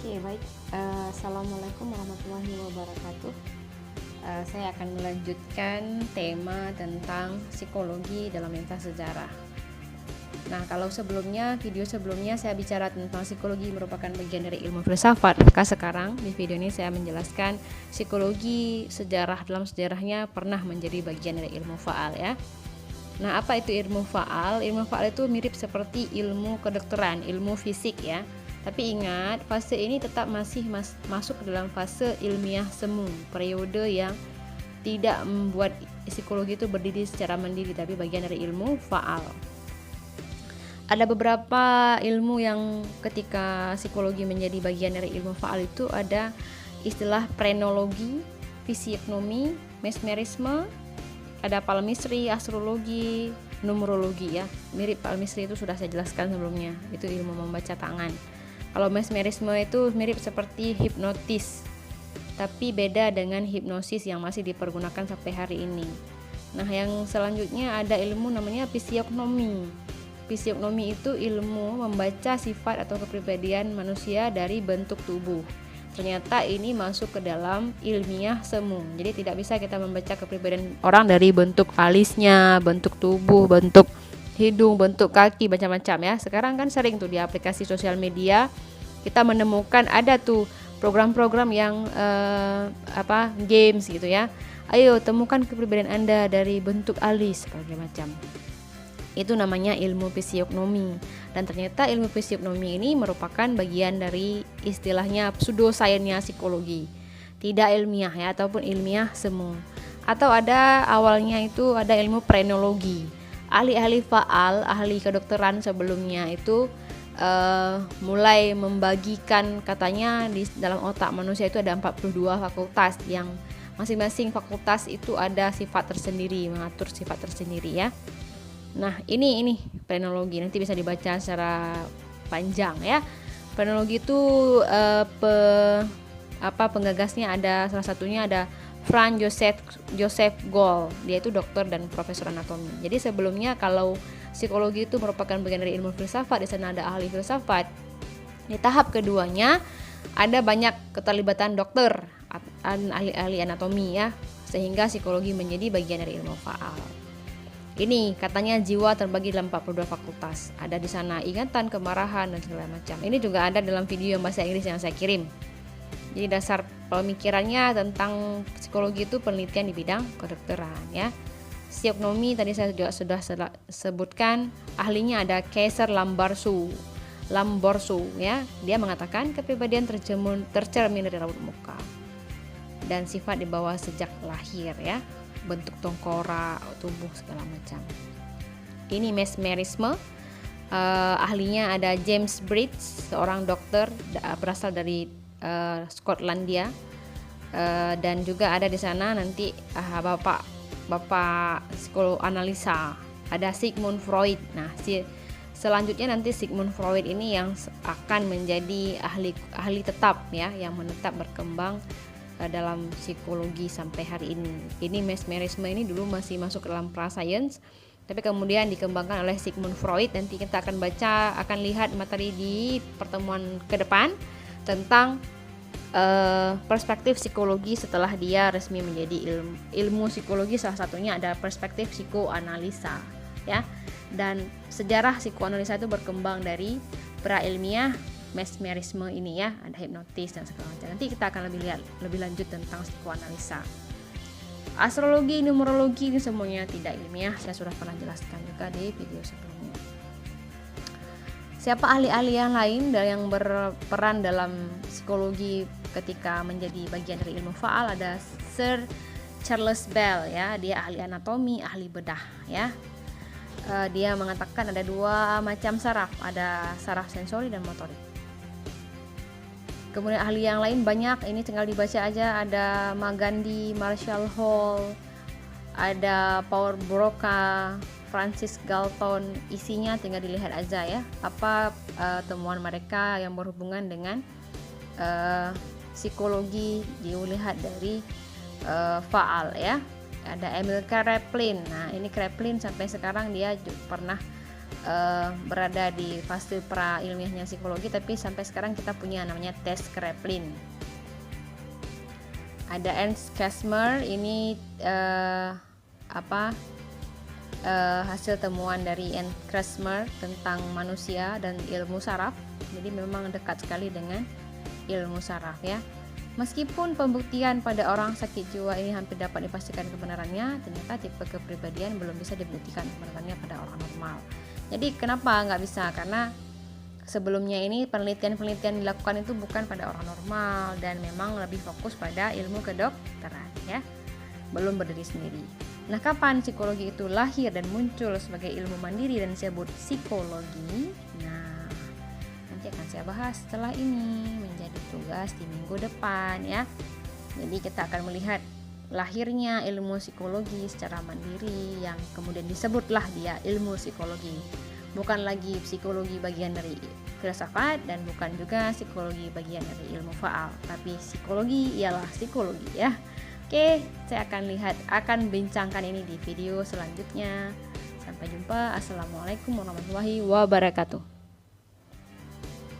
Oke, baik. Assalamualaikum warahmatullahi wabarakatuh. Saya akan melanjutkan tema tentang psikologi dalam lintas sejarah. Nah, kalau video sebelumnya saya bicara tentang psikologi merupakan bagian dari ilmu filsafat, maka sekarang di video ini saya menjelaskan psikologi sejarah dalam sejarahnya pernah menjadi bagian dari ilmu faal ya. Nah, apa itu ilmu faal? Ilmu faal itu mirip seperti ilmu kedokteran, ilmu fisik ya. Tapi ingat, fase ini tetap masih masuk ke dalam fase ilmiah semu, periode yang tidak membuat psikologi itu berdiri secara mandiri, tapi bagian dari ilmu faal. Ada beberapa ilmu yang ketika psikologi menjadi bagian dari ilmu faal itu ada istilah prenologi, fisiognomi, mesmerisme, ada palmistry, astrologi, numerologi ya. Mirip palmistry itu sudah saya jelaskan sebelumnya, itu ilmu membaca tangan. Kalau mesmerisme itu mirip seperti hipnotis, tapi beda dengan hipnosis yang masih dipergunakan sampai hari ini. Nah, yang selanjutnya ada ilmu namanya fisiognomi. Fisiognomi itu ilmu membaca sifat atau kepribadian manusia dari bentuk tubuh. Ternyata ini masuk ke dalam ilmiah semu. Jadi tidak bisa kita membaca kepribadian orang dari bentuk alisnya, bentuk tubuh, bentuk hidung, bentuk kaki, macam-macam ya. Sekarang kan sering tuh di aplikasi sosial media kita menemukan ada tuh program-program yang games gitu ya. Ayo temukan kepribadian Anda dari bentuk alis, macam. Itu namanya ilmu fisiognomi. Dan ternyata ilmu fisiognomi ini merupakan bagian dari istilahnya pseudosainsnya psikologi. Tidak ilmiah ya, ataupun ilmiah semu. Atau ada awalnya itu ada ilmu prenologi. Ahli-ahli faal, ahli kedokteran sebelumnya itu mulai membagikan, katanya di dalam otak manusia itu ada 42 fakultas yang masing-masing fakultas itu ada sifat tersendiri, mengatur sifat tersendiri ya. Nah, ini prenologi, nanti bisa dibaca secara panjang ya. Prenologi itu penggagasnya ada, salah satunya ada Franz Joseph Gall. Dia itu dokter dan profesor anatomi. Jadi sebelumnya kalau psikologi itu merupakan bagian dari ilmu filsafat, di sana ada ahli filsafat. Di tahap keduanya ada banyak keterlibatan dokter dan ahli-ahli anatomi ya, sehingga psikologi menjadi bagian dari ilmu faal. Ini katanya jiwa terbagi dalam 42 fakultas. Ada di sana ingatan, kemarahan dan segala macam. Ini juga ada dalam video bahasa Inggris yang saya kirim. Jadi dasar pemikirannya tentang psikologi itu penelitian di bidang kedokteran ya. Psiognomi tadi saya juga sudah sebutkan, ahlinya ada Kaiser Lambertsu ya. Dia mengatakan kepribadian tercermin dari raut muka dan sifat di bawah sejak lahir ya, bentuk tengkorak, tubuh segala macam. Ini mesmerisme. Ahlinya ada James Briggs, seorang dokter berasal dari Skotlandia, dan juga ada di sana nanti bapak psikolog analisa, ada Sigmund Freud. Nah, selanjutnya nanti Sigmund Freud ini yang akan menjadi ahli tetap ya, yang menetap berkembang dalam psikologi sampai hari ini. Ini mesmerisme ini dulu masih masuk ke dalam prasains, tapi kemudian dikembangkan oleh Sigmund Freud. Nanti kita akan lihat materi di pertemuan ke depan tentang perspektif psikologi setelah dia resmi menjadi ilmu psikologi. Salah satunya ada perspektif psikoanalisa ya. Dan sejarah psikoanalisa itu berkembang dari pra-ilmiah mesmerisme ini ya, ada hipnotis dan segala macam. Nanti kita akan lebih lanjut tentang psikoanalisa. Astrologi, numerologi ini semuanya tidak ilmiah, saya sudah pernah jelaskan juga di video sebelumnya. Siapa ahli-ahli yang lain yang berperan dalam psikologi ketika menjadi bagian dari ilmu faal? Ada Sir Charles Bell ya, dia ahli anatomi, ahli bedah ya. Dia mengatakan ada dua macam saraf, ada saraf sensori dan motorik. Kemudian ahli yang lain banyak, ini tinggal dibaca aja. Ada Magandhi, Marshall Hall, ada Paul Broca, Francis Galton. Isinya tinggal dilihat aja ya, apa temuan mereka yang berhubungan dengan psikologi dilihat dari faal ya. Ada Emil Kraepelin. Nah, ini Kraepelin sampai sekarang dia pernah berada di fase pra ilmiahnya psikologi, tapi sampai sekarang kita punya namanya tes Kraepelin. Ada Ernst Kästner, ini hasil temuan dari Ernst Kästner tentang manusia dan ilmu saraf. Jadi memang dekat sekali dengan ilmu saraf ya. Meskipun pembuktian pada orang sakit jiwa ini hampir dapat dipastikan kebenarannya, ternyata tipe kepribadian belum bisa dibuktikan kebenarannya pada orang normal. Jadi kenapa nggak bisa? Karena sebelumnya ini penelitian-penelitian dilakukan itu bukan pada orang normal dan memang lebih fokus pada ilmu kedokteran ya, belum berdiri sendiri. Nah, kapan psikologi itu lahir dan muncul sebagai ilmu mandiri dan disebut psikologi? Nah, nanti akan saya bahas setelah ini menjadi tugas di minggu depan ya. Jadi kita akan melihat lahirnya ilmu psikologi secara mandiri yang kemudian disebutlah dia ilmu psikologi. Bukan lagi psikologi bagian dari filsafat dan bukan juga psikologi bagian dari ilmu faal, tapi psikologi ialah psikologi ya. Oke, saya akan bincangkan ini di video selanjutnya. Sampai jumpa. Assalamualaikum warahmatullahi wabarakatuh.